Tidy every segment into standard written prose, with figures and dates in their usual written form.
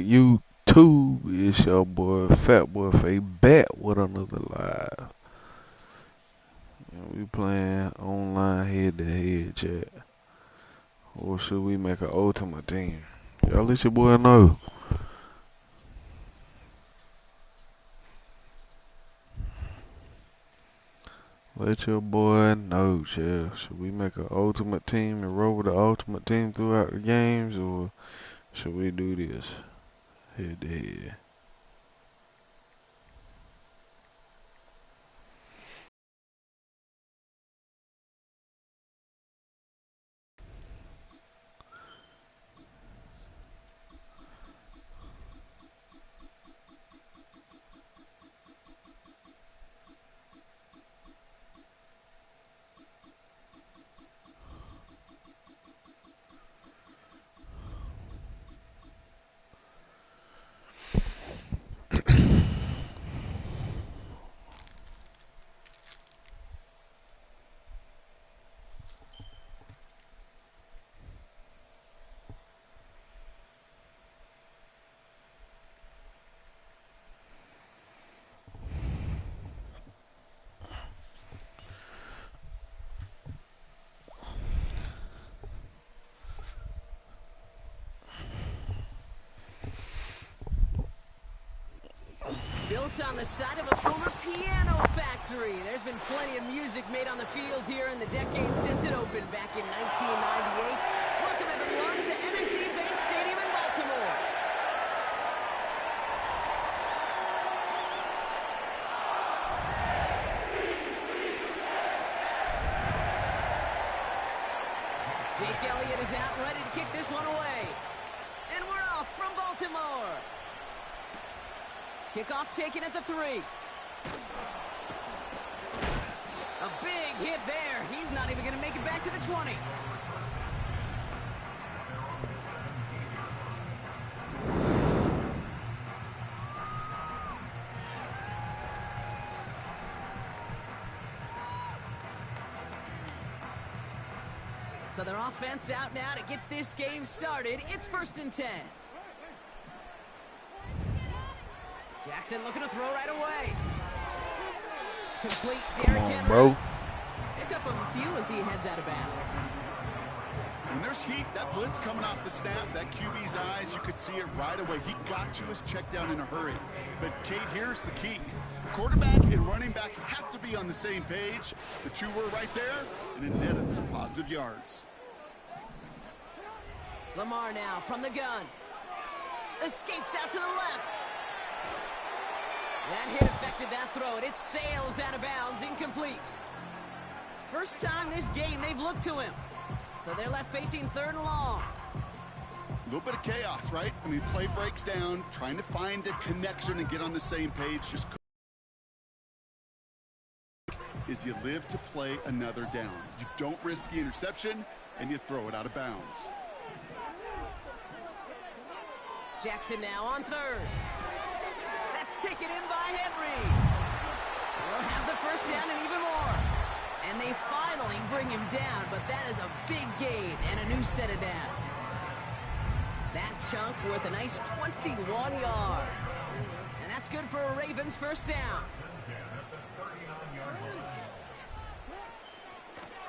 YouTube, it's your boy Fat Boy Faye back with another live. And we playing online head to head chat. Or should we make an ultimate team? Y'all let your boy know. Let your boy know, chat. Should we make an ultimate team and roll with the ultimate team throughout the games, or should we do this head to head? Built on the side of a former piano factory, there's been plenty of music made on the field here in the decade since it opened back in 1998. Welcome everyone to M&T Bank Stadium in Baltimore. Jake Elliott is out ready to kick this one away. And we're off from Baltimore. Kickoff taken at the 3. A big hit there. He's not even going to make it back to the 20. So their offense out now to get this game started. It's 1st and 10. Jackson looking to throw right away. Complete Derrick Henry. Bro. Picked up a few as he heads out of bounds. When there's heat, that blitz coming off the snap, that QB's eyes, you could see it right away. He got to his check down in a hurry. But, Kate, here's the key. Quarterback and running back have to be on the same page. The two were right there, and it netted some positive yards. Lamar now from the gun. Escapes out to the left. That hit affected that throw, and it sails out of bounds, incomplete. First time this game they've looked to him. So they're left facing 3rd and long. A little bit of chaos, right? I mean, play breaks down, trying to find a connection and get on the same page. Just is you live to play another down. You don't risk the interception, and you throw it out of bounds. Jackson now on 3rd. That's taken in by Henry. We'll have the 1st down and even more. And they finally bring him down, but that is a big gain and a new set of downs. That chunk worth a nice 21 yards. And that's good for a Ravens 1st down.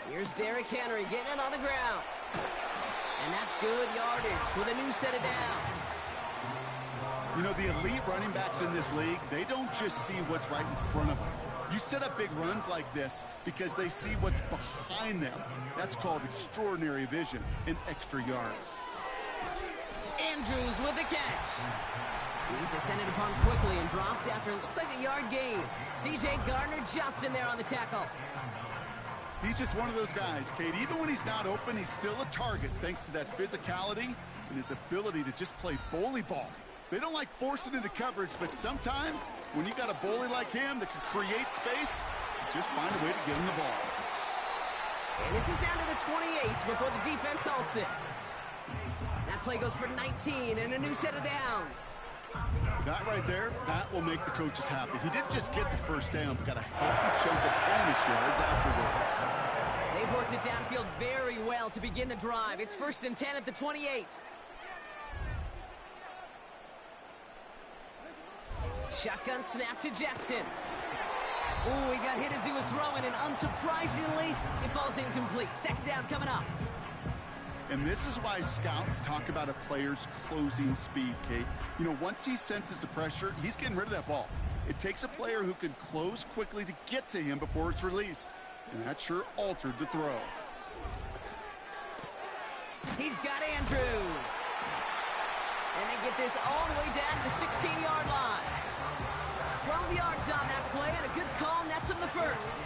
Here's Derrick Henry getting it on the ground. And that's good yardage with a new set of downs. You know, the elite running backs in this league, they don't just see what's right in front of them. You set up big runs like this because they see what's behind them. That's called extraordinary vision and extra yards. Andrews with the catch. He's descended upon quickly and dropped after it looks like a yard gain. C.J. Gardner-Johnson there on the tackle. He's just one of those guys, Kate. Even when he's not open, he's still a target thanks to that physicality and his ability to just play bully ball. They don't like forcing into coverage, but sometimes when you got a bully like him that can create space, just find a way to get him the ball. And this is down to the 28 before the defense halts it. That play goes for 19 and a new set of downs. That right there, that will make the coaches happy. He didn't just get the 1st down, but got a healthy chunk of bonus yards afterwards. They've worked it downfield very well to begin the drive. It's 1st and 10 at the 28. Shotgun snap to Jackson. Ooh, he got hit as he was throwing, and unsurprisingly, it falls incomplete. Second down coming up. And this is why scouts talk about a player's closing speed, Kate. You know, once he senses the pressure, he's getting rid of that ball. It takes a player who can close quickly to get to him before it's released. And that sure altered the throw. He's got Andrews. And they get this all the way down to the 16-yard line. 12 yards on that play, and a good call nets him the first.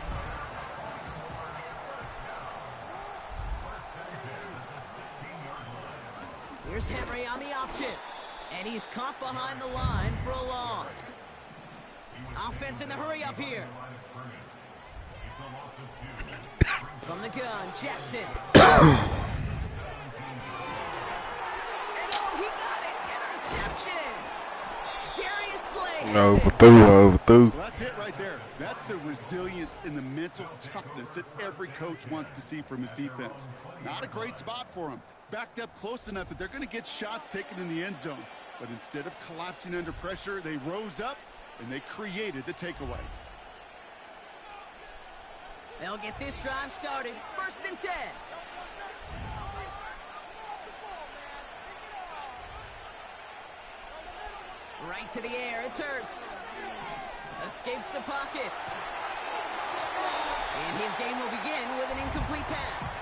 Here's Henry on the option. And he's caught behind the line for a loss. Offense in the hurry up here. From the gun, Jackson. And oh, he got it! Interception! Darius Slay. Overthrew. Well, that's it right there. That's the resilience and the mental toughness that every coach wants to see from his defense. Not a great spot for him. Backed up close enough that they're going to get shots taken in the end zone. But instead of collapsing under pressure, they rose up and they created the takeaway. They'll get this drive started. 1st and 10. Right to the air, it's Hurts. Escapes the pocket. And his game will begin with an incomplete pass.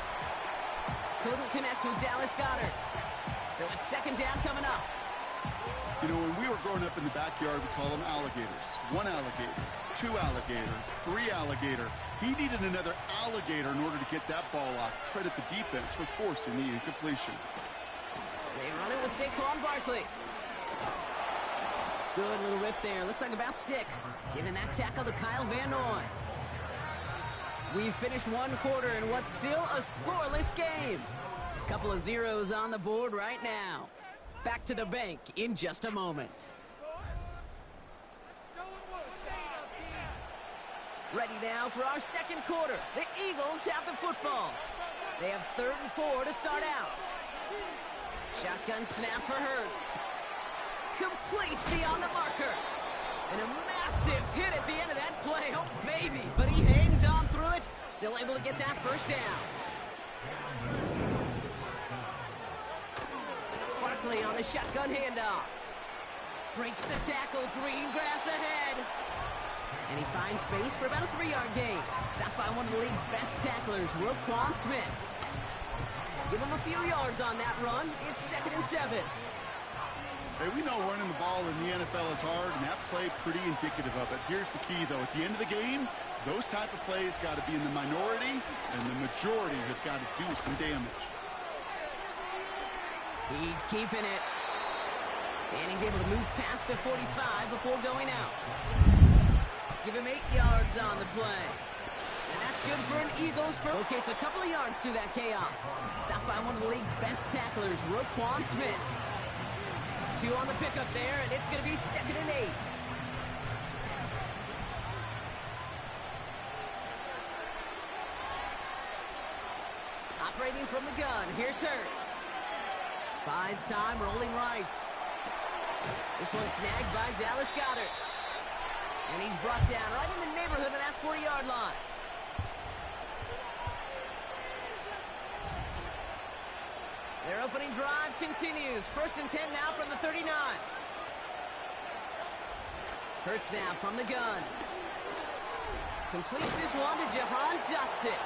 Couldn't connect with Dallas Goedert. So it's 2nd down coming up. You know, when we were growing up in the backyard, we call them alligators. 1 alligator, 2 alligator, 3 alligator. He needed another alligator in order to get that ball off. Credit the defense for forcing the incompletion. They run it with Saquon Barkley. Good little rip there. Looks like about 6. Giving that tackle to Kyle Van Noy. We've finished 1 quarter in what's still a scoreless game. Couple of zeros on the board right now. Back to the bank in just a moment. Ready now for our 2nd quarter. The Eagles have the football. They have 3rd and 4 to start out. Shotgun snap for Hurts. Complete beyond the marker. And a massive hit at the end of that play. Oh, baby. But he hangs on through it. Still able to get that 1st down. Barkley on the shotgun handoff. Breaks the tackle. Green grass ahead. And he finds space for about a 3-yard gain. Stopped by one of the league's best tacklers, Roquan Smith. Give him a few yards on that run. It's 2nd and 7. Hey, we know running the ball in the NFL is hard, and that play pretty indicative of it. Here's the key, though. At the end of the game, those type of plays got to be in the minority, and the majority have got to do some damage. He's keeping it. And he's able to move past the 45 before going out. Give him 8 yards on the play. And that's good for an Eagles. Locates a couple of yards through that chaos. Stopped by one of the league's best tacklers, Roquan Smith. 2 on the pickup there, and it's going to be 2nd and 8. Operating from the gun, here's Hurts. Buys time, rolling right. This one snagged by Dallas Goedert. And he's brought down right in the neighborhood of that 40-yard line. Their opening drive continues. 1st and 10 now from the 39. Hurts now from the gun. Completes this one to Jahan Dotson.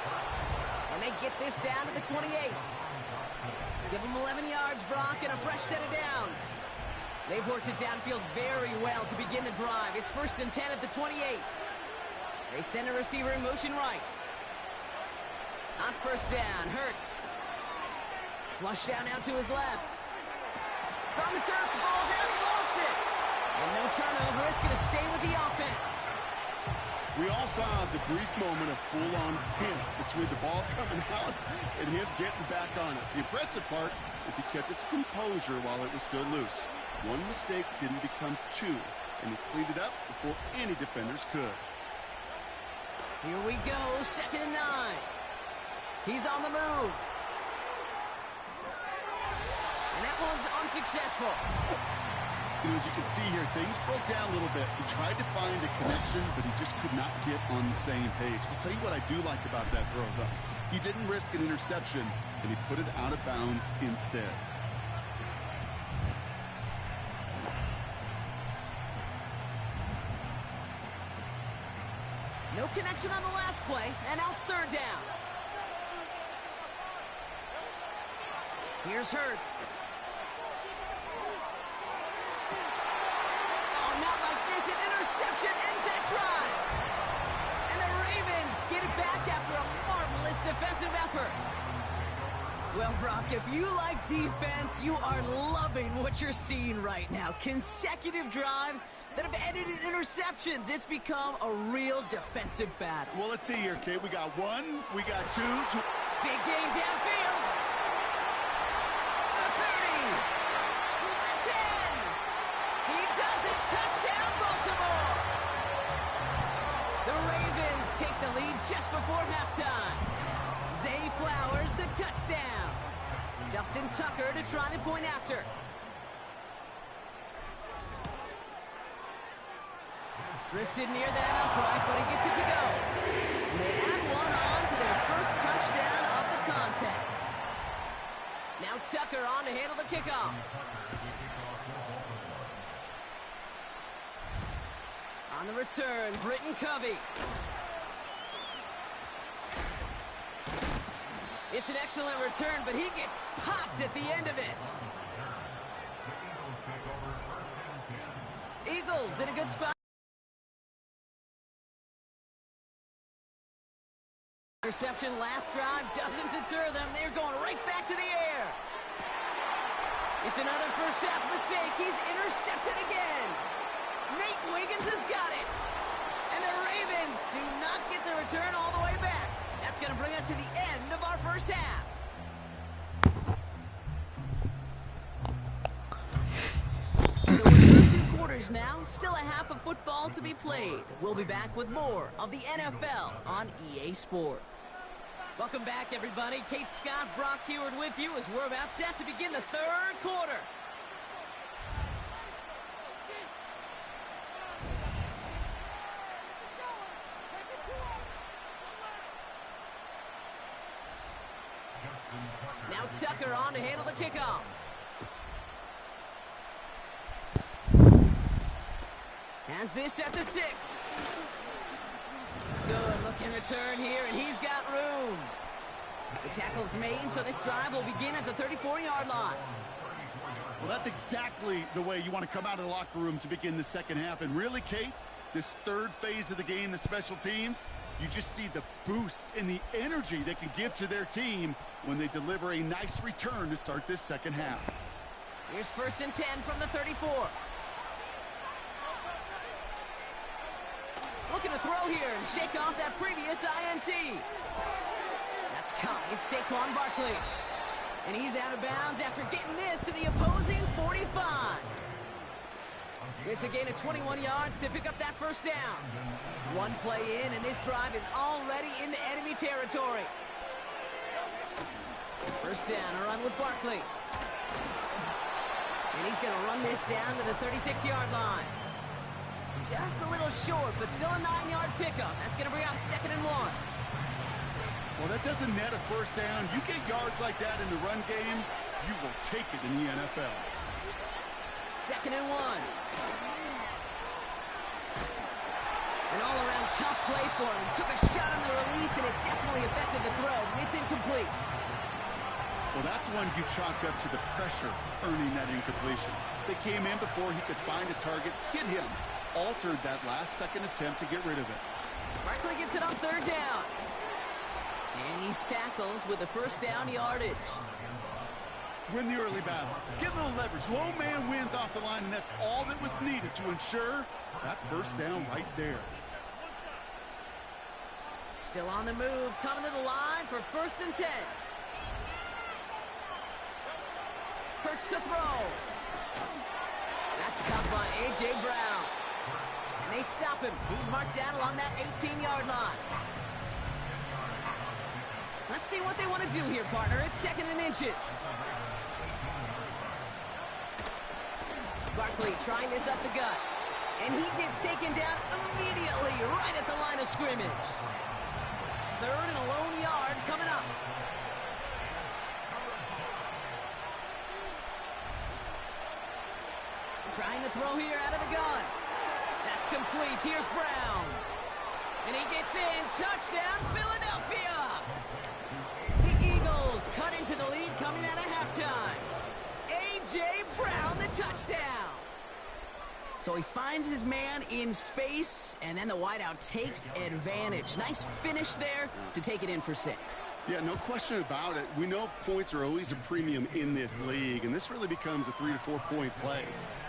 And they get this down to the 28. Give them 11 yards, Brock, and a fresh set of downs. They've worked it downfield very well to begin the drive. It's 1st and 10 at the 28. They send a receiver in motion right. On 1st down, Hurts. Flush down out to his left. From the turf, the ball's out, he lost it. And no turnover, it's going to stay with the offense. We all saw the brief moment of full-on panic between the ball coming out and him getting back on it. The impressive part is he kept his composure while it was still loose. One mistake didn't become 2, and he cleaned it up before any defenders could. Here we go, 2nd and 9. He's on the move. And that one's unsuccessful. As you can see here, things broke down a little bit. He tried to find a connection, but he just could not get on the same page. I'll tell you what I do like about that throw, though. He didn't risk an interception, and he put it out of bounds instead. No connection on the last play, and now it's third down. Here's Hurts. Not like this. An interception ends that drive. And the Ravens get it back after a marvelous defensive effort. Well, Brock, if you like defense, you are loving what you're seeing right now. Consecutive drives that have ended in interceptions. It's become a real defensive battle. Well, let's see here, Kate. We got one, we got two. Big game downfield. The 30. The 10. He does it. Touchdown, Baltimore. The Ravens take the lead just before halftime. Zay Flowers, the touchdown. Justin Tucker to try the point after. Drifted near that upright, but he gets it to go. And they add one on to their first touchdown of the contest. Now Tucker on to handle the kickoff. On the return, Britton Covey. It's an excellent return, but he gets popped at the end of it. Eagles in a good spot. Interception last drive doesn't deter them. They're going right back to the air. It's another first half mistake. He's intercepted again. Nate Wiggins has got it. And the Ravens do not get the return all the way back. That's going to bring us to the end of our first half. So we're through 2 quarters now. Still a half of football to be played. We'll be back with more of the NFL on EA Sports. Welcome back, everybody. Kate Scott, Brock Heward with you as we're about set to begin the third quarter. Now Tucker on to handle the kickoff. Has this at the 6. Good looking return here, and he's got room. The tackle's made, so this drive will begin at the 34-yard line. Well, that's exactly the way you want to come out of the locker room to begin the second half. And really, Kate, this third phase of the game, the special teams, you just see the boost and the energy they can give to their team when they deliver a nice return to start this second half. Here's 1st and 10 from the 34. Looking to throw here and shake off that previous INT. That's caught. It's Saquon Barkley. And he's out of bounds after getting this to the opposing 45. It's a gain of 21 yards to pick up that first down. One play in, and this drive is already into enemy territory. First down, a run with Barkley. And he's going to run this down to the 36-yard line. Just a little short, but still a 9-yard pickup. That's going to bring up 2nd and 1. Well, that doesn't net a first down. You get yards like that in the run game, you will take it in the NFL. 2nd and 1. An all-around tough play for him. He took a shot on the release, and it definitely affected the throw. It's incomplete. Well, that's one you chalk up to the pressure earning that incompletion. They came in before he could find a target, hit him, altered that last-second attempt to get rid of it. Barkley gets it on 3rd down. And he's tackled with the first down yardage. Win the early battle. Get a little leverage. Low man wins off the line, and that's all that was needed to ensure that first down right there. Still on the move, coming to the line for 1st and 10. Hurts to throw. That's caught by A.J. Brown. And they stop him. He's marked down along that 18-yard line. Let's see what they want to do here, partner. It's 2nd and inches. Barkley trying this up the gut. And he gets taken down immediately right at the line of scrimmage. 3rd and a lone yard coming up. Trying to throw here out of the gun. That's complete. Here's Brown. And he gets in. Touchdown, Philadelphia. The Eagles cut into the lead coming out of halftime. A.J. Brown, the touchdown. So he finds his man in space, and then the wideout takes advantage. Nice finish there to take it in for 6. Yeah, no question about it. We know points are always a premium in this league, and this really becomes a 3 to 4 point play.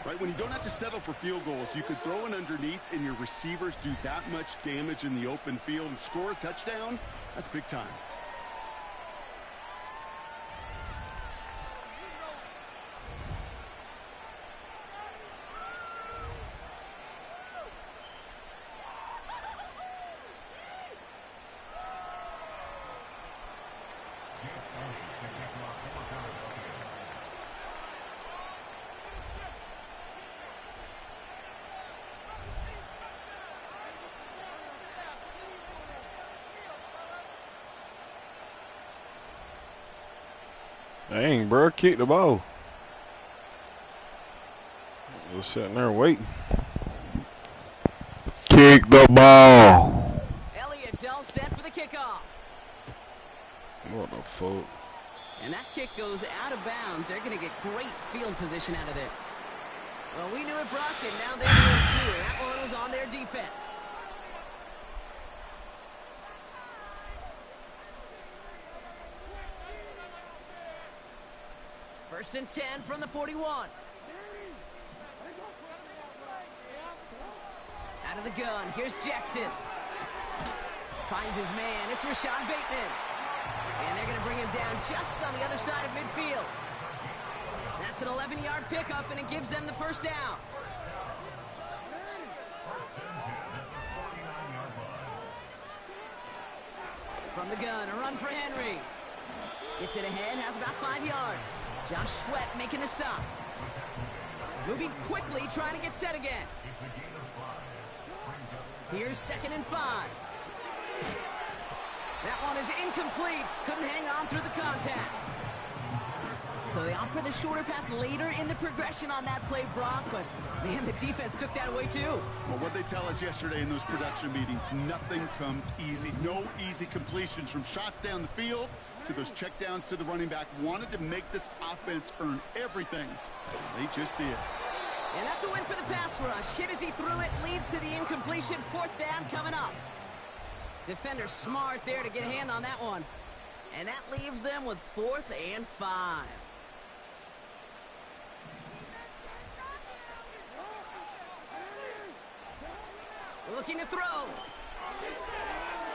Right, when you don't have to settle for field goals, you could throw it underneath and your receivers do that much damage in the open field and score a touchdown. That's big time. Dang, bro, kick the ball. Just sitting there waiting. Kick the ball. Elliott's all set for the kickoff. What the fuck? And that kick goes out of bounds. They're going to get great field position out of this. Well, we knew it, Brock, and now they knew it too. That one was on their defense. First and 10 from the 41. Out of the gun, here's Jackson. Finds his man, it's Rashad Bateman. And they're going to bring him down just on the other side of midfield. That's an 11-yard pickup, and it gives them the first down. From the gun, a run for Henry. Gets it ahead, has about 5 yards. Josh Sweat making the stop. Moving quickly, trying to get set again. Here's 2nd and 5. That one is incomplete. Couldn't hang on through the contact. So they opt for the shorter pass later in the progression on that play, Brock. But, man, the defense took that away, too. Well, what they tell us yesterday in those production meetings, nothing comes easy. No easy completions from shots down the field to those checkdowns to the running back. Wanted to make this offense earn everything. They just did. And that's a win for the pass rush. Hit as he threw it, leads to the incompletion. 4th down coming up. Defender smart there to get a hand on that one. And that leaves them with 4th and 5. Looking to throw.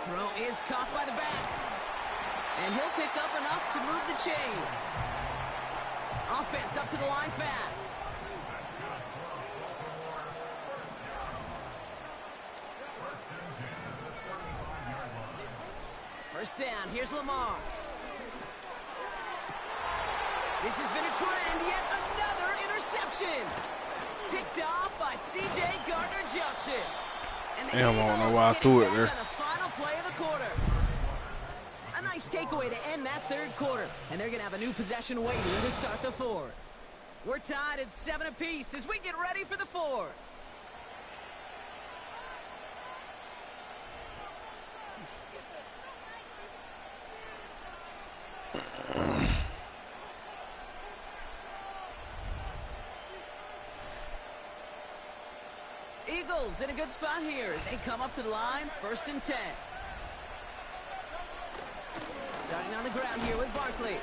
Throw is caught by the back. And he'll pick up enough to move the chains. Offense up to the line fast. First down, here's Lamar. This has been a trend, yet another interception. Picked off by C.J. Gardner-Johnson. And the Damn, I don't know why I Eagles threw it getting there. back on the final play of the quarter. A nice takeaway to end that 3rd quarter. And they're going to have a new possession waiting to start the 4th. We're tied at 7 apiece as we get ready for the 4th. Eagles in a good spot here as they come up to the line. 1st and 10. Starting on the ground here with Barkley.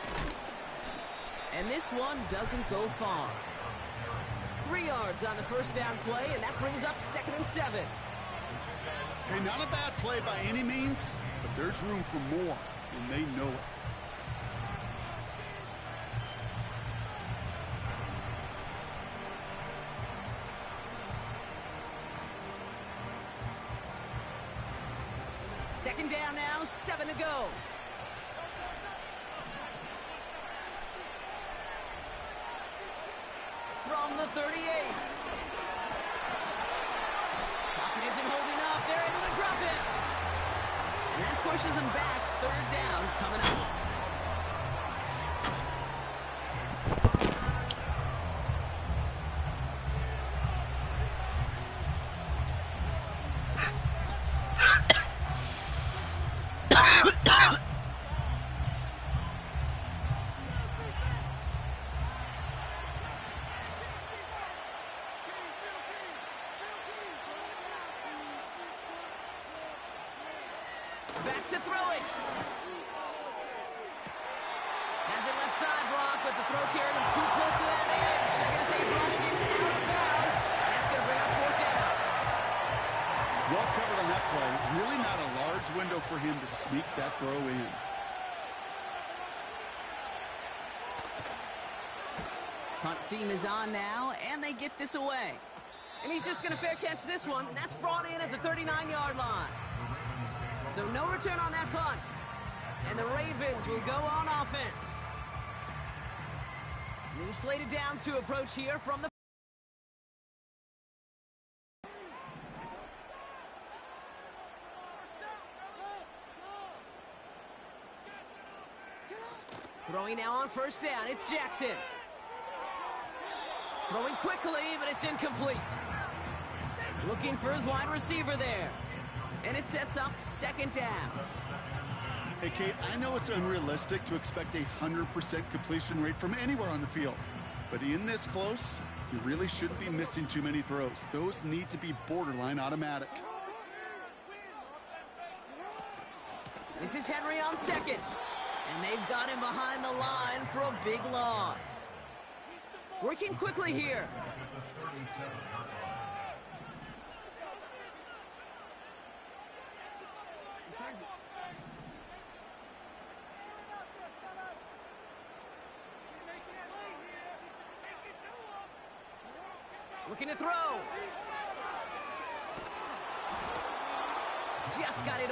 And this one doesn't go far. 3 yards on the first down play, and that brings up 2nd and 7. Hey, not a bad play by any means, but there's room for more, and they know it. Second down now, 7 to go. Throw from the 38. Pocket isn't holding up. They're able to drop it. And that pushes them back. Third down coming up. Back to throw it. Has it left side block, but the throw carried him too close to that edge. They're going to say brought it in out of bounds. That's going to bring up fourth down. Well covered on that play. Really not a large window for him to sneak that throw in. Punt team is on now, and they get this away. And he's just going to fair catch this one. That's brought in at the 39-yard line. So no return on that punt. And the Ravens will go on offense. New slated downs to approach here from the... Throwing now on first down. It's Jackson. Throwing quickly, but it's incomplete. Looking for his wide receiver there. And it sets up second down. Hey, Kate, I know it's unrealistic to expect a 100% completion rate from anywhere on the field. But in this close, you really shouldn't be missing too many throws. Those need to be borderline automatic. This is Henry on second. And they've got him behind the line for a big loss. Working quickly here. Looking to throw. Just got it